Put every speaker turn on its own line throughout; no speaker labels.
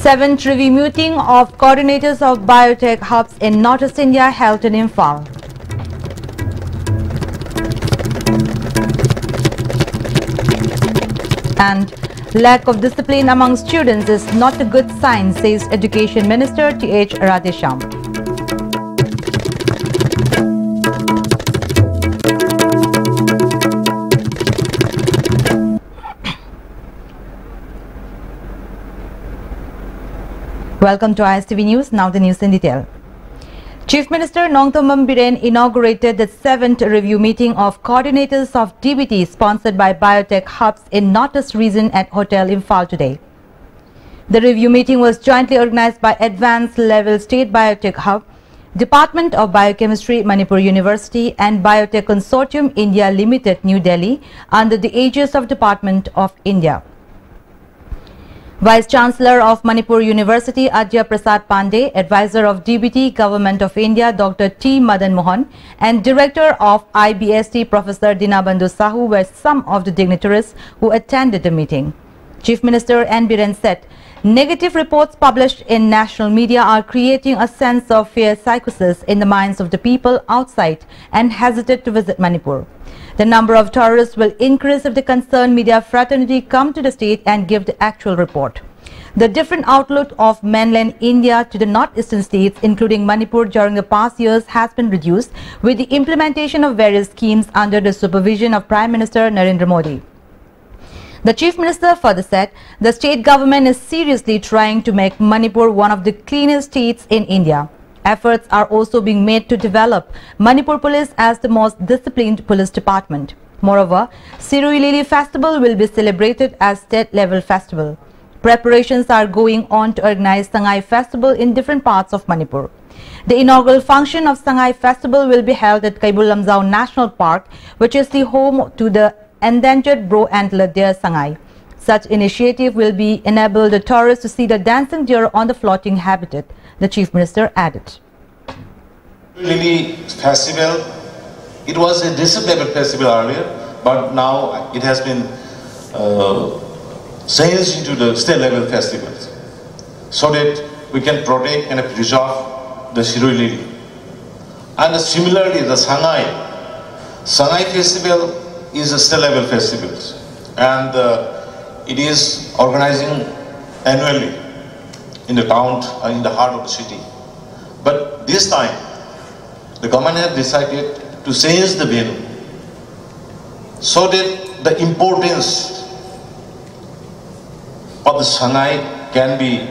7th review meeting of coordinators of biotech hubs in Northeast India held in Imphal. And lack of discipline among students is not a good sign, says Education Minister T.H. Radheshyam. Welcome to ISTV News. Now the news in detail. Chief Minister Nongthombam Biren inaugurated the 7th review meeting of coordinators of DBT sponsored by Biotech Hubs in Northeast region at Hotel Imphal today. The review meeting was jointly organized by Advanced Level State Biotech Hub, Department of Biochemistry, Manipur University and Biotech Consortium India Limited, New Delhi under the aegis of Department of India. Vice Chancellor of Manipur University Adya Prasad Pandey, Advisor of DBT Government of India Dr. T. Madan Mohan and Director of IBST Professor Dinabandhu Sahu were some of the dignitaries who attended the meeting. Chief Minister N. Biren said, negative reports published in national media are creating a sense of fear psychosis in the minds of the people outside and hesitate to visit Manipur. The number of tourists will increase if the concerned media fraternity come to the state and give the actual report. The different outlook of mainland India to the northeastern states, including Manipur, during the past years has been reduced with the implementation of various schemes under the supervision of Prime Minister Narendra Modi. The Chief Minister further said, the state government is seriously trying to make Manipur one of the cleanest states in India. Efforts are also being made to develop Manipur Police as the most disciplined police department. Moreover, Sirui Lili Festival will be celebrated as state-level festival. Preparations are going on to organize Sangai Festival in different parts of Manipur. The inaugural function of Sangai Festival will be held at Kaibul Lamjau National Park, which is the home to the endangered Bro antlered deer Sangai. Such initiative will be enable the tourists to see the dancing deer on the floating habitat, the Chief Minister added.
Lili Festival, it was a district level festival earlier, but now it has been changed into the state level festivals, so that we can protect and preserve the Sirui Lili. And similarly, the Sangai Festival is a state level festival, and it is organizing annually in the town, in the heart of the city. But this time, the government has decided to change the venue so that the importance of the Sangai can be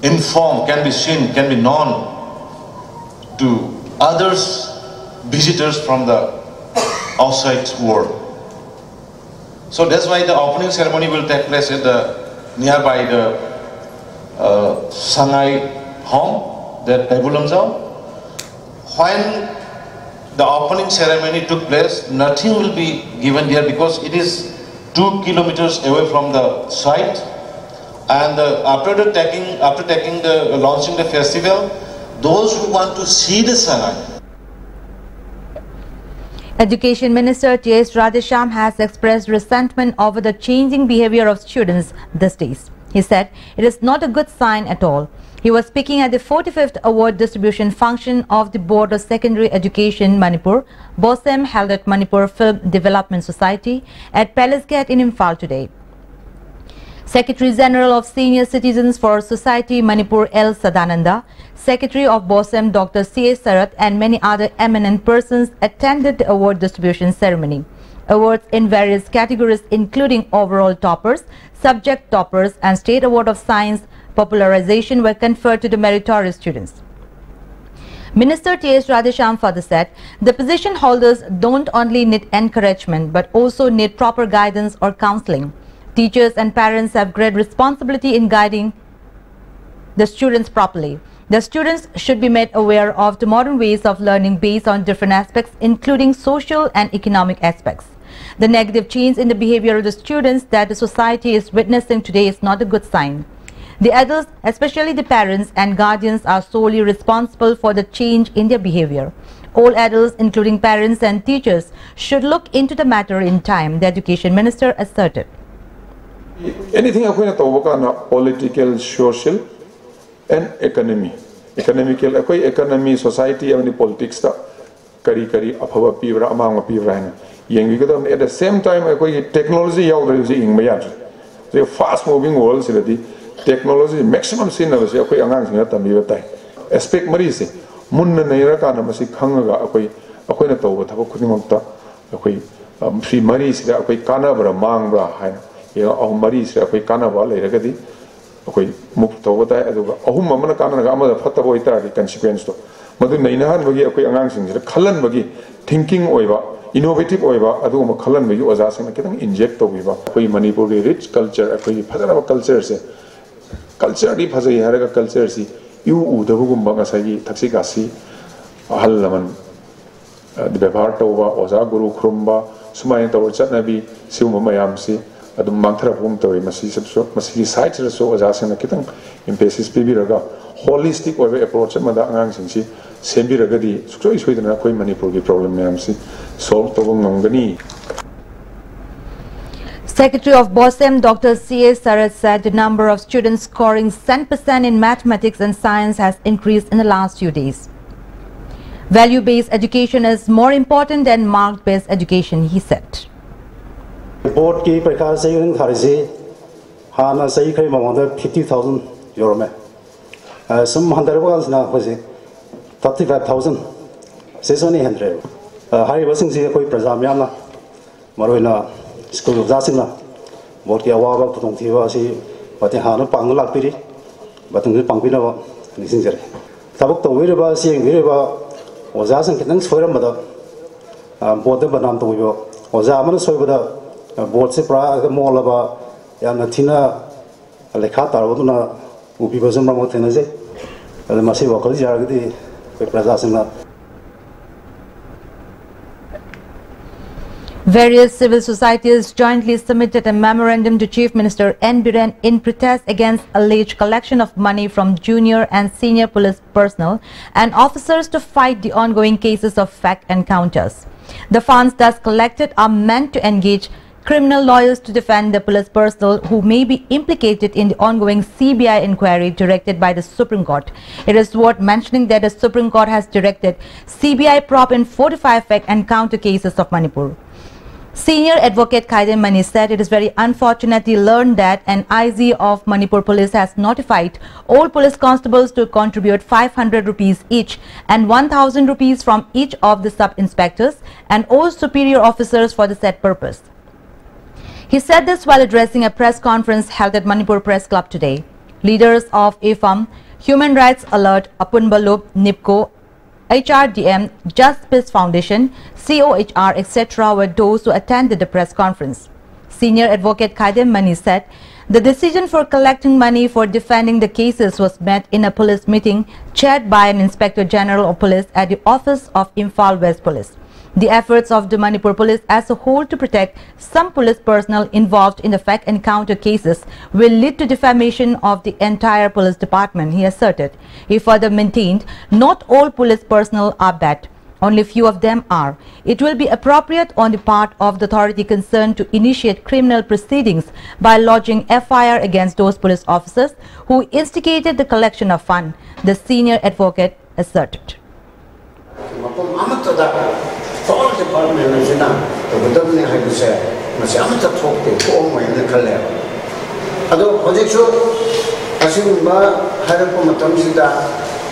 informed, can be seen, can be known to others, visitors from the outside world. So that's why the opening ceremony will take place at the nearby the Sangai home, that Kaibul Lamjau. When the opening ceremony took place, nothing will be given here because it is 2 kilometers away from the site. And after launching the festival, those who want to see the Sangai.
Education Minister T.H. Radheshyam has expressed resentment over the changing behavior of students these days. He said it is not a good sign at all. He was speaking at the 45th award distribution function of the Board of Secondary Education Manipur, BOSEM, held at Manipur Film Development Society at Palace Gate in Imphal today. Secretary General of Senior Citizens for Society Manipur L. Sadananda, Secretary of BOSEM Dr. C.A. Sarath and many other eminent persons attended the award distribution ceremony. Awards in various categories including overall toppers, subject toppers and State Award of Science popularization were conferred to the meritorious students. Minister T.H. Radheshyam further said, the position holders don't only need encouragement but also need proper guidance or counseling. Teachers and parents have great responsibility in guiding the students properly. The students should be made aware of the modern ways of learning based on different aspects including social and economic aspects. The negative change in the behavior of the students that the society is witnessing today is not a good sign. The adults, especially the parents and guardians, are solely responsible for the change in their behavior. All adults, including parents and teachers, should look into the matter in time, the Education Minister asserted.
anything akoina tawbakana political, social and economical akoi economy society and politics ta kari afaba pibra amang pibra hana yengi gadam at the same time akoi technology yaudri ji ingma ya the fast moving world siladi technology maximum sin na se akoi angang singa tambi batai aspect mari se munna naira kana masi khangaga akoina tawba thaba khudimokta akoi free mari se akoi kana bra mangbra haina ya mari se akoi kana ba leiragadi akoi muk tawda aduga ahum amana kana ga amada fatta boy ta ri consequence to madu nainahan bagi akoi angang sing se khalan bagi thinking oiba innovative oiba adu ma khalan bagi oja sing kitang inject to biba akoi manipur ri rich culture akoi phadara culture se culture ri phajai haraga culture si yu udabu gumba ngasai thaksi gasi ahal laman the bevar toba oja guru krumba sumai to chatnabi siuma mayam si adum mangthara bum to masi sabso masi site so oja sing kitang emphasis pibiraga holistic approach mada angang sing si sembiraga di sukso isoi na koi manipur gi problem mayam si solve to ngangani.
Secretary of BOSEM Dr. C.A. Sarat said the number of students scoring 100% in mathematics and science has increased in the last few days. Value-based education is more important than mark-based education, he said.
Board की प्रकार से इन खारिजी हाँ ना सही कहीं मामला 50,000 euro में some hundred वाला ना हो से 35,000 600 हारी बसिंग से कोई प्रजाम याम ना मरोई ना स्कूल जासिंग ना बोर्ड की आवाज़ पुतों थी वो ऐसी बातें हाँ ना पांग लाग पीरी बातें भी पांग पीना वो निसिंग जरे तब तो वीर बा सिंग वीर बा ओजासिंग कितने सोयरम बता बोर्ड बनाम तो वो ओजा मन सोय बता बोर्ड से प्राय मॉल बा या नथीना लेखा तारो तो ना उभी बजम रंग होते न जे अरे मसी वकल जार के दी प्रजासिंग ना.
Various civil societies jointly submitted a memorandum to Chief Minister N. Biren in protest against alleged collection of money from junior and senior police personnel and officers to fight the ongoing cases of fake encounters. The funds thus collected are meant to engage criminal lawyers to defend the police personnel who may be implicated in the ongoing CBI inquiry directed by the Supreme Court. It is worth mentioning that the Supreme Court has directed CBI probe in 45 fake encounter cases of Manipur. Senior Advocate Khaidem Mani said it is very unfortunately learned that an IG of Manipur Police has notified all police constables to contribute 500 rupees each and 1000 rupees from each of the sub-inspectors and all superior officers for the said purpose. He said this while addressing a press conference held at Manipur Press Club today. Leaders of AFAM, Human Rights Alert, Apun Balub, NIPCO, HRDM, Just Peace Foundation, COHR, etc. were those who attended the press conference. Senior Advocate Khaidem Mani said the decision for collecting money for defending the cases was met in a police meeting chaired by an Inspector General of Police at the office of Imphal West Police. The efforts of the Manipur Police as a whole to protect some police personnel involved in the fake encounter cases will lead to defamation of the entire police department, he asserted. He further maintained not all police personnel are bad. Only few of them are. It will be appropriate on the part of the authority concerned to initiate criminal proceedings by lodging FIR against those police officers who instigated the collection of funds, the senior advocate asserted.
All departments in the government have said, "Must have to talk to all my colleagues." Although project show, as you know, had a comatomsida,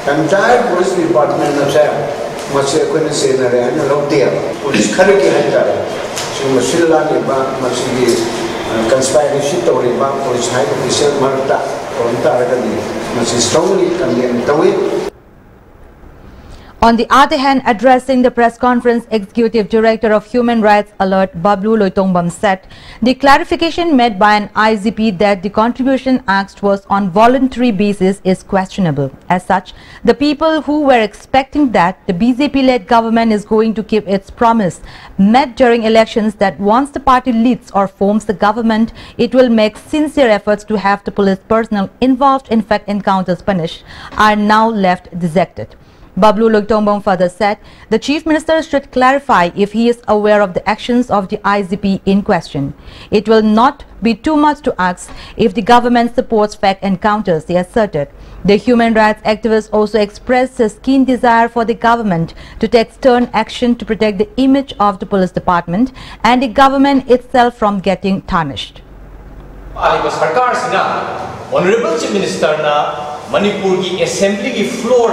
entire police department of say, must have been seen and no dear. Police curricula had that. So must still must be conspiracy to rebound police high official Marta or Taragani must strongly condemn the way.
On the other hand, addressing the press conference, Executive Director of Human Rights Alert, Bablu Loitongbam, said the clarification made by an IGP that the contribution asked was on voluntary basis is questionable. As such, the people who were expecting that the BJP-led government is going to keep its promise made during elections that once the party leads or forms the government, it will make sincere efforts to have the police personnel involved in fake encounters punished, are now left dejected. Bablu Luktongbong further said the Chief Minister should clarify if he is aware of the actions of the IGP in question. It will not be too much to ask if the government supports fake encounters, he asserted. The human rights activist also expressed his keen desire for the government to take stern action to protect the image of the police department and the government itself from getting tarnished.
Honorable Chief Minister na Manipur ki Assembly ki floor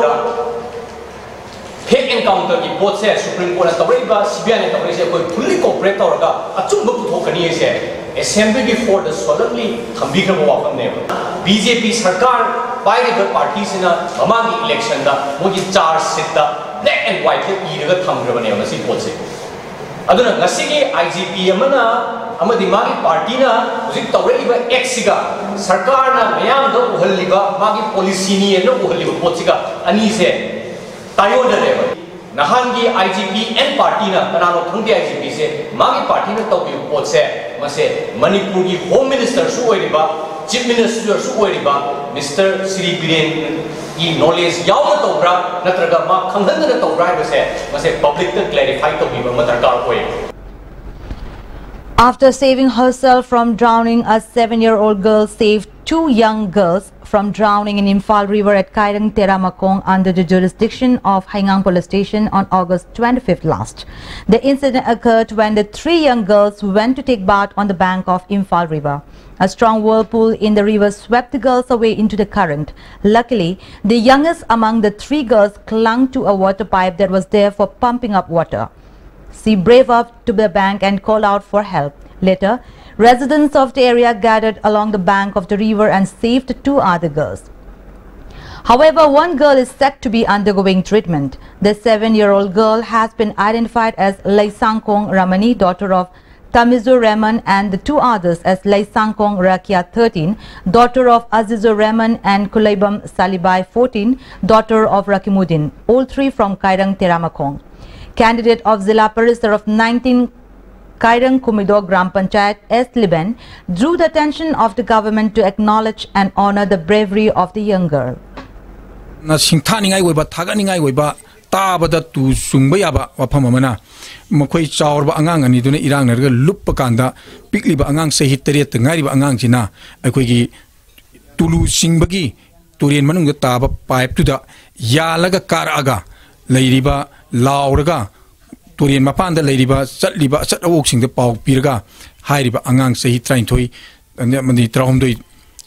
fake encounter ki pot se Supreme Court na tawai ba CBI na tawai se koi fully cooperate aur ka achung ba puthok kani se Assembly ki floor the solemnly thambi kar wa kam ne BJP sarkar pai the party se na amang ki election da mo ki charge seat da black and white ke ira ga tham gra bane na si pot se aduna ngasi ki IGP amana amadi magi party na uzik tawai ba x ga sarkar na mayam do uhali ba magi policy ni no uhali ba pot ga ani se tayo da level nahangi IGP and party na kanano thangti IGP se magi party na tawi pot se mase Manipur ki home minister su oi ba chief minister su oi ba Mr. Sri Biren ki knowledge yaw na tawra natraga ma khanghan na tawra ba se mase public to clarify to bi ba matarkar koi.
After saving herself from drowning, a 7-year-old girl saved 2 young girls from drowning in Imphal River at Kairang Teramakong under the jurisdiction of Haingang Police Station on August 25th last. The incident occurred when the 3 young girls went to take bath on the bank of Imphal River. A strong whirlpool in the river swept the girls away into the current. Luckily, the youngest among the 3 girls clung to a water pipe that was there for pumping up water. She braved up to the bank and called out for help. Later, residents of the area gathered along the bank of the river and saved 2 other girls. However, one girl is said to be undergoing treatment. The 7-year-old girl has been identified as Laisangkong Ramani, daughter of Tamizur Rahman, and the 2 others as Laisangkong Rakia 13, daughter of Azizur Rahman, and Kulaibam Salibai 14, daughter of Rakimuddin, all 3 from Kairang Teramakong. Candidate of Zilla Parisar of 19 Kairang Kumido Gram Panchayat S. Liben drew the attention of the government to acknowledge and honor the bravery of the young girl.
Na singthaningai oiba thaganingai oiba tabada tu sungba yaba wafam amana makhoi chaurba angang ani duna irang narga luppa kanda pikliba angang sehi 3 ngariba angang jina akoi gi tulu singbagi turien manung da taba pipe tu da yalaga karaga leiriba lauraga turien mapanda leiriba chatliba chatawok singda pau piraga hairiba angang sehi 33 mani trahomdoi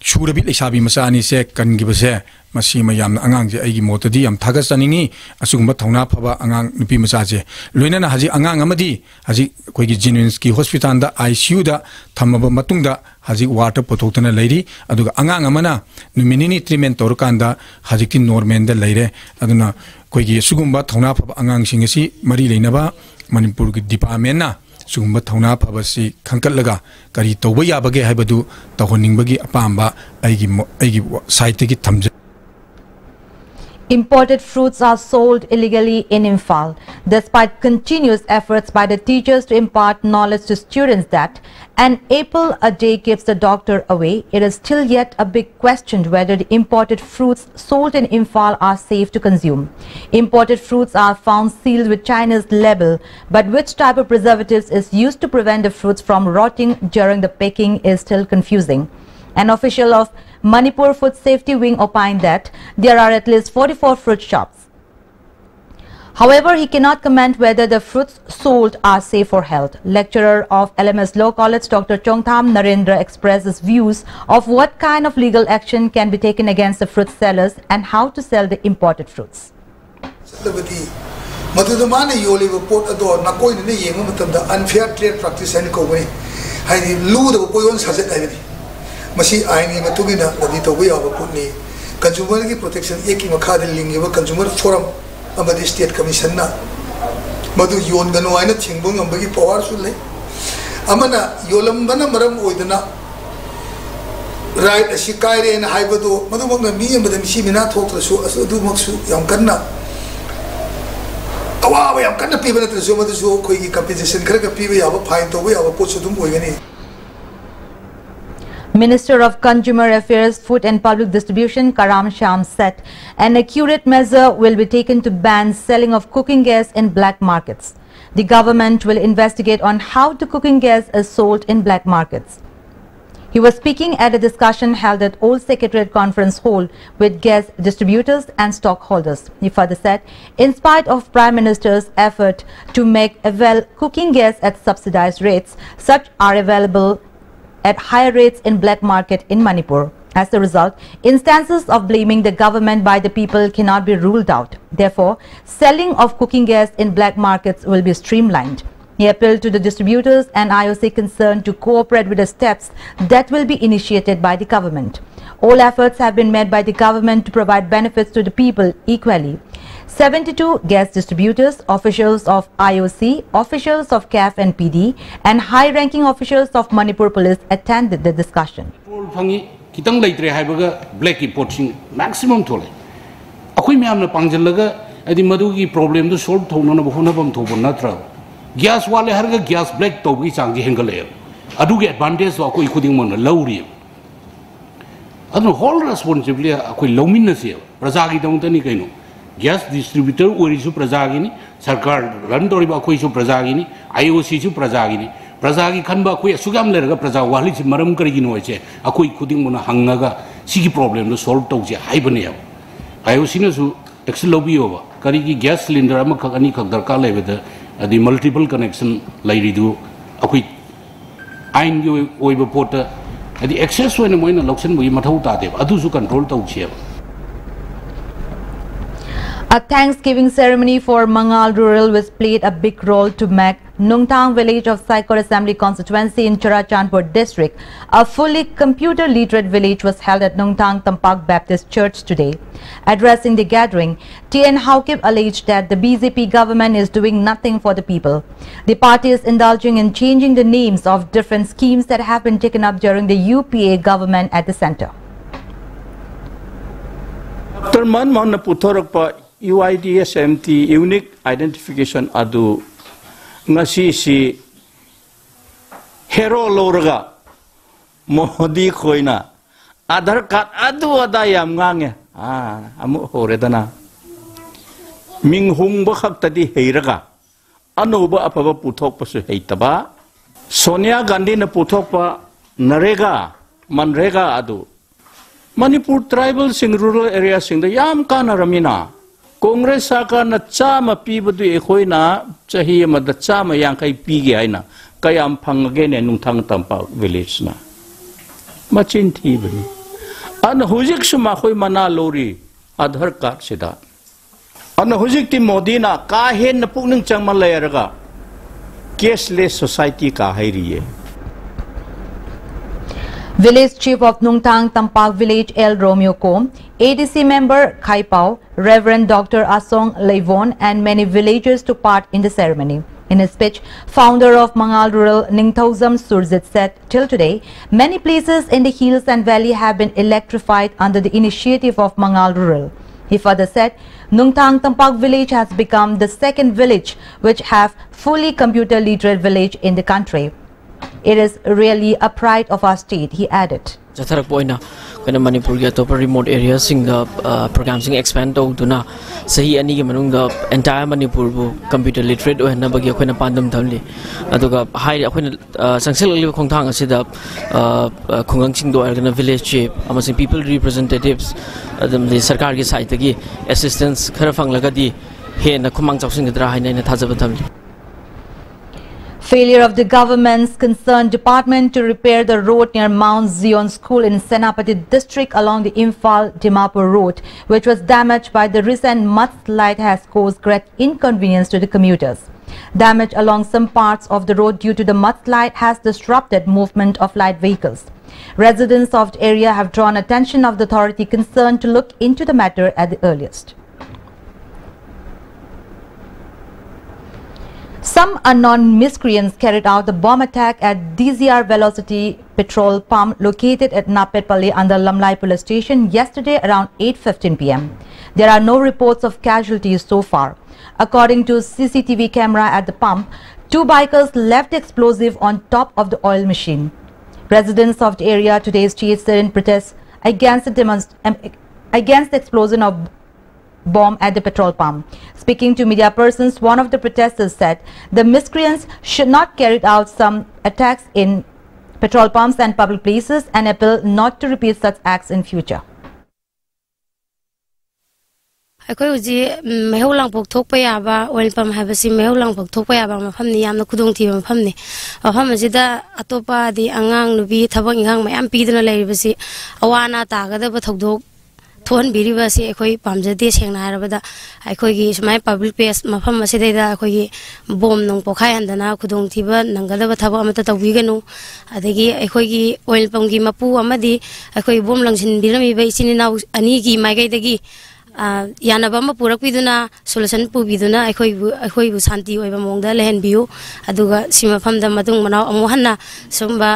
shurabi lesabi masani se kangiba se masi mayam angang je aigi motadi am thaga saningi asugumba thongna phaba angang nupi masa je loinana haji angang amadi haji koigi Genuinski hospital da ICU da thamaba matungda haji water pothotana leiri aduga angang amana numinini treatment torkanda haji ki normal da leire aduna koigi sugumba thongna phaba angang singasi mari leinaba Manipur ki department na sugumba thongna phaba si khangkatlaga kari toba yabage haibadu tahoningbagi apamba aigi site ki thamja.
Imported fruits are sold illegally in Imphal. Despite continuous efforts by the teachers to impart knowledge to students that an apple a day keeps the doctor away, it is still yet a big question whether the imported fruits sold in Imphal are safe to consume. Imported fruits are found sealed with Chinese label, but which type of preservatives is used to prevent the fruits from rotting during the packing is still confusing. An official of Manipur Food Safety Wing opined that there are at least 44 fruit shops. However, he cannot comment whether the fruits sold are safe for health. Lecturer of LMS Law College, Dr. Chongtham Narendra expressed his views of what kind of legal action can be taken against the fruit sellers and how to sell the imported fruits.
Unfair trade practice masi aini matugina nadi to we aba putni consumer ki protection eki makha de lingi ba consumer forum amadi state commission na madu yon ganu aina thingbung ambagi power su le amana yolam bana maram oidana right asi kaire na haibado madu mong na mi amada mi simina thokra su adu maksu yam kanna awa yam kanna pibana tsu madu su koi ki compensation khara ka pibe aba fine to we aba pot su dum oigani.
Minister of Consumer Affairs, Food and Public Distribution Karam Sham said an accurate measure will be taken to ban selling of cooking gas in black markets. The government will investigate on how the cooking gas is sold in black markets. He was speaking at a discussion held at Old Secretariat Conference Hall with gas distributors and stockholders. He further said, in spite of Prime Minister's effort to make available cooking gas at subsidized rates, such are available at higher rates in black market in Manipur. As a result, instances of blaming the government by the people cannot be ruled out. Therefore, selling of cooking gas in black markets will be streamlined. He appealed to the distributors and IOC concerned to cooperate with the steps that will be initiated by the government. All efforts have been made by the government to provide benefits to the people equally. 72 gas distributors, officials of IOC, officials of CAF and PD, and high-ranking officials of Manipur Police attended the discussion.
Kitang laitre haibaga black reporting maximum thole. Akoi me amna pangjalaga adi madu ki problem to solve thona na bahuna bam thobo natra. Gas wale harga gas black to gi changji hengale. Adu ge advantage wa akoi khuding mon lauri. Adu whole responsibility akoi lomin na se. Praja gi dong tani kaino. Gas distributor ori su praja gi ni sarkar ran dori ba akoi su praja gi ni IOC su praja gi ni. Prajagi khanba koi sugam lerga praja wali chi maram karigi no che akoi khuding mona hangaga sigi problem no solve tau je hai bane ayo sine su action lobby over karigi gas cylinder am khani khak darka lebe the multiple connection lai ridu akoi ain yo oiba pota the access when moina loction bui mathau ta de adu su control tau che.
A Thanksgiving ceremony for Mangal Rural was played a big role to make Nungtang village of Saikor Assembly constituency in Churachandpur district. A fully computer literate village was held at Nungtang Tampak Baptist Church today. Addressing the gathering, T.N. Haukip alleged that the BJP government is doing nothing for the people. The party is indulging in changing the names of different schemes that have been taken up during the UPA government at the centre.
UIDSMT unique identification adu ngasi si hero lorga Modi khoina Aadhaar card adu adayam ngange amu horedana minghung ba khaktadi heiraga anuba apaba puthok pasu heitaba Sonia Gandhi na puthok pa narega manrega adu Manipur tribal sing rural area sing da yam kana ramina Congress saka na chama pibadu ekhoina chahi ma da chama yang kai pigi aina kayam phangage ne Nungtang Tampak village na machin thi bani an hujik suma khoi mana lori Aadhaar card sida an hujik ti Modi na ka hen na pukning changma layaraga cashless society ka hairiye.
Village Chief of Nungtang Tampak Village L. Romeo Kom, ADC member Khai Pao, Reverend Dr. Asong Leivon and many villagers took part in the ceremony. In his speech, founder of Mangal Rural Ningthausam Surzit said, till today, many places in the hills and valley have been electrified under the initiative of Mangal Rural. He further said, Nungtang Tampak village has become the second village which have fully computer literate village in the country. It is really a pride of our state, he added.
Jatharak poina kana Manipur ga top remote areas sing the program sing expand to na sahi ani ge manung the entire Manipur bu computer literate o na bagi khona pandam thamli aduga hai khona sangsel li khongthang asida khongang sing do argana village chief amasing people representatives adam the sarkar ge side gi assistance khara phanglaga di he na khumang chawsing dra hai na thajaba thamli.
Failure of the government's concerned department to repair the road near Mount Zion School in Senapati district along the Imphal-Dimapur road, which was damaged by the recent mudslide, has caused great inconvenience to the commuters. Damage along some parts of the road due to the mudslide has disrupted movement of light vehicles. Residents of the area have drawn attention of the authority concerned to look into the matter at the earliest. Some unknown miscreants carried out the bomb attack at DZR Velocity petrol pump located at Napetpalli under Lamlai police station yesterday around 8:15 p.m. There are no reports of casualties so far. According to CCTV camera at the pump, two bikers left the explosive on top of the oil machine. Residents of the area today staged in protest against the explosion of bomb at the petrol pump. Speaking to media persons, one of the protesters said the miscreants should not carry out some attacks in petrol pumps and public places and appeal not to repeat such acts in future.
ꯑꯩꯈꯣꯏ ꯍꯧꯖꯤꯛ ꯃꯩꯍꯧ ꯂꯥꯡꯄꯣꯛ ꯊꯣꯛꯄ ꯌꯥꯕ oil ꯄꯝ ꯍꯥꯏꯕꯁꯤ ꯃꯩꯍꯧ ꯂꯥꯡꯄꯣꯛ ꯊꯣꯛꯄ ꯌꯥꯕ ꯃꯐꯝꯅꯤ ꯌꯥꯝꯅ ꯈꯨꯗꯣꯡꯊꯤꯕ ꯃꯐꯝꯅꯤ ꯃꯐꯝ ꯑꯁꯤꯗ ꯑꯇꯣꯞꯄꯗꯤ ꯑꯉꯥꯡ ꯅꯨꯄꯤ ꯊꯕꯛ ꯏꯪꯈꯥꯡ ꯃꯌꯥꯝ ꯄꯤꯗꯨꯅ ꯂꯩꯔꯤꯕꯁꯤ ꯑꯋꯥ ꯑꯅꯥ ꯇꯥꯒꯗꯕ ꯊꯧꯗꯣꯛ ꯊꯣꯛꯍꯟꯕꯤꯔꯤꯕꯁꯤ ꯑꯩꯈꯣꯏ ꯄꯥꯝꯖꯗꯦ ꯁꯦꯡꯅ ꯍꯥꯏꯔꯕꯗ ꯑꯩꯈꯣꯏꯒꯤ ꯁꯨꯃꯥꯏ ꯄꯕ꯭ꯂꯤꯛ ꯄ꯭ꯂꯦꯁ ꯃꯐꯝ ꯑꯁꯤꯗꯩꯗ ꯑꯩꯈꯣꯏꯒꯤ ꯕꯣꯝ ꯅꯨꯡ ꯄꯣꯈꯥꯏꯍꯟꯗꯅ ꯈꯨꯗꯣꯡꯊꯤꯕ ꯅꯪꯒꯗꯕ ꯊꯕꯛ ꯑꯃꯠꯇ ꯇꯧꯕꯤꯒꯅꯨ ꯑꯗꯒꯤ ꯑꯩꯈꯣꯏꯒꯤ ꯑꯣꯏꯜ ꯄꯝꯒꯤ ꯃꯄꯨ ꯑꯃꯗꯤ ꯑꯩꯈꯣꯏ ꯕꯣꯝ ꯂꯪꯁꯤꯟꯕꯤꯔꯝꯃꯤꯕ ꯏꯆꯤꯟ ꯏꯅꯥꯎ ꯑꯅꯤꯒꯤ ꯃꯥꯏꯀꯩꯗꯒꯤ ꯌꯥꯅꯕ ꯑꯃ ꯄꯨꯔꯛꯄꯤꯗꯨꯅ ꯁꯣꯂꯨꯁꯟ ꯄꯨꯕꯤꯗꯨꯅ ꯑꯩꯈꯣꯏꯕꯨ ꯁꯥꯟꯇꯤ ꯑꯣꯏꯕ ꯃꯑꯣꯡꯗ ꯂꯩꯍꯟꯕꯤꯌꯨ ꯑꯗꯨꯒ ꯁꯤ ꯃꯐꯝꯗ ꯃꯇꯨꯡ ꯃꯅꯥꯎ ꯑꯃꯨꯛ ꯍꯟꯅ ꯁꯨꯝꯕ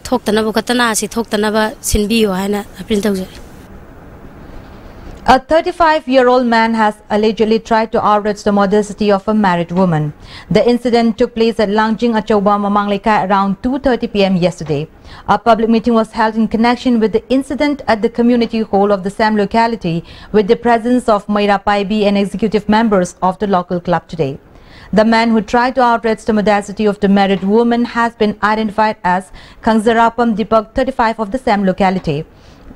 ꯊꯣꯛꯇꯅꯕ ꯈꯣꯠꯇꯅ ꯑꯁꯤ ꯊꯣꯛꯇꯅꯕ ꯁꯤꯟꯕꯤꯌꯨ ꯍꯥꯏꯅ ꯑꯄꯤꯜ ꯇꯧꯖꯔꯤ.
A 35-year-old man has allegedly tried to outrage the modesty of a married woman. The incident took place at Langjing Achauba Mamang Lekai around 2:30 p.m. yesterday. A public meeting was held in connection with the incident at the community hall of the same locality with the presence of Maira Paibi and executive members of the local club today. The man who tried to outrage the modesty of the married woman has been identified as Kangzarapam Deepak, 35 of the same locality.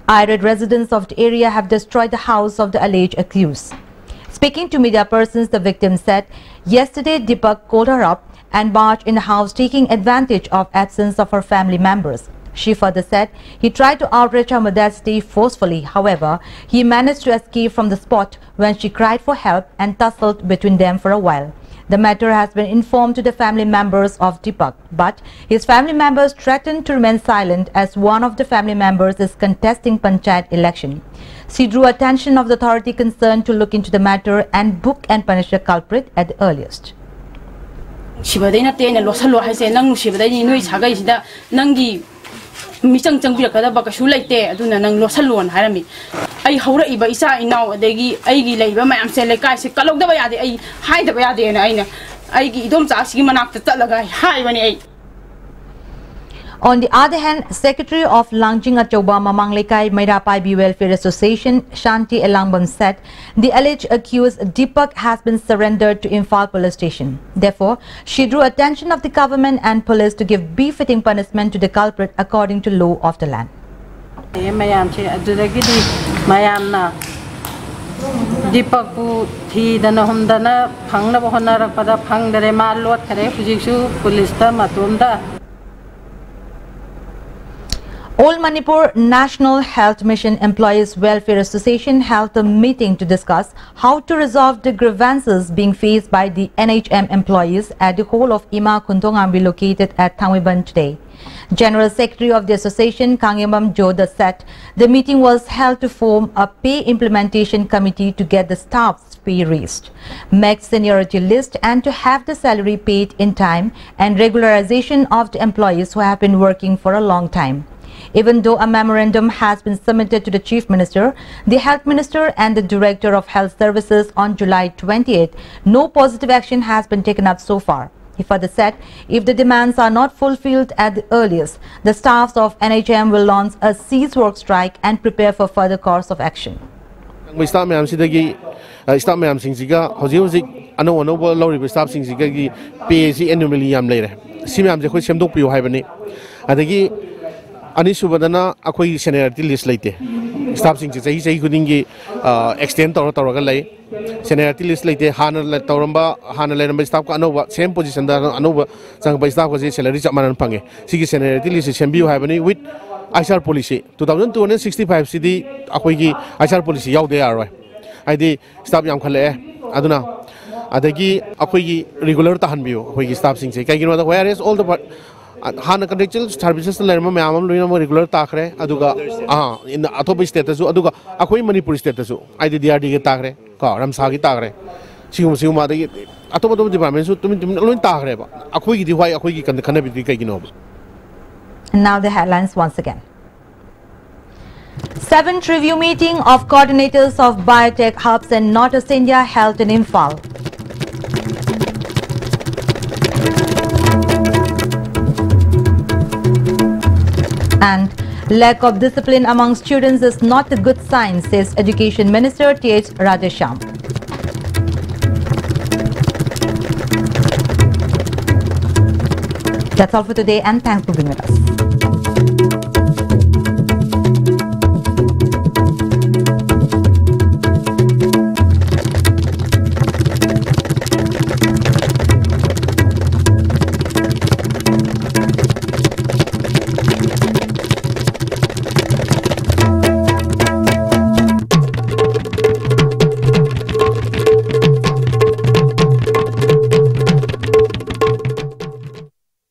Irate residents of the area have destroyed the house of the alleged accused. Speaking to media persons, the victim said, yesterday Deepak called her up and barged in the house taking advantage of absence of her family members. She further said he tried to outrage her modesty forcefully. However, he managed to escape from the spot when she cried for help and tussled between them for a while. The matter has been informed to the family members of Deepak, but his family members threatened to remain silent as one of the family members is contesting Panchayat election. She drew attention of the authority concerned to look into the matter and book and punish the culprit at the earliest.
Michang Changbiraka Bakashulate, Aduna Losalon Harami. I hold a Isa now, they give labor, my Amseleka, Kalogavayadi, I hide the Bayadi and I don't ask him enough to tell a guy, hi when I.
On the other hand, Secretary of Langjing Achauba Mamang Lekai Maira Paibi Welfare Association, Shanti Elangbam, said the alleged accused Deepak has been surrendered to Imphal police station. Therefore, she drew attention of the government and police to give befitting punishment to the culprit according to law of the land.
Deepak thi dana humdana phangna bohna rakpada phangdare ma lot khare fujisu police ta matumda.
All Manipur National Health Mission Employees Welfare Association held a meeting to discuss how to resolve the grievances being faced by the NHM employees at the hall of Ima Kuntongambi located at Thangwiban today. General Secretary of the association, Kangyamam Joda, said the meeting was held to form a pay implementation committee to get the staff's pay raised, make seniority list and to have the salary paid in time and regularization of the employees who have been working for a long time. Even though a memorandum has been submitted to the Chief Minister, the Health Minister and the Director of Health Services on July 28, no positive action has been taken up so far. He further said, if the demands are not fulfilled at the earliest, the staffs of NHM will launch a cease work strike and prepare for further course of action.
Anisubadana akoi seniority list laite staff sing chahi khudingi extend tawraga lai seniority list laite hana leramba staff ka anova same position da anova chang ba staff ko salary chamanan pange sigi seniority list sembiu habani with ISR policy 2265 cd akoi gi ISR policy yaude aroi aidi staff yam khale aduna adagi akoi gi regular ta hanbiu akoi gi staff sing kai gi no where is all the Hana contractual services lerma mayam loina regular takre aduga in atop state su aduga akoi Manipur state su id DRD ge takre ka ramsa gi takre siguma de atop department su tum loin takre ba akoi gi diwai akoi gi kana bi kai gi no.
Now the headlines once again. 7th review meeting of coordinators of biotech hubs in Northeast India held in Imphal. And lack of discipline among students is not a good sign, says Education Minister T.H. Radheshyam. That's all for today, and thanks for being with us.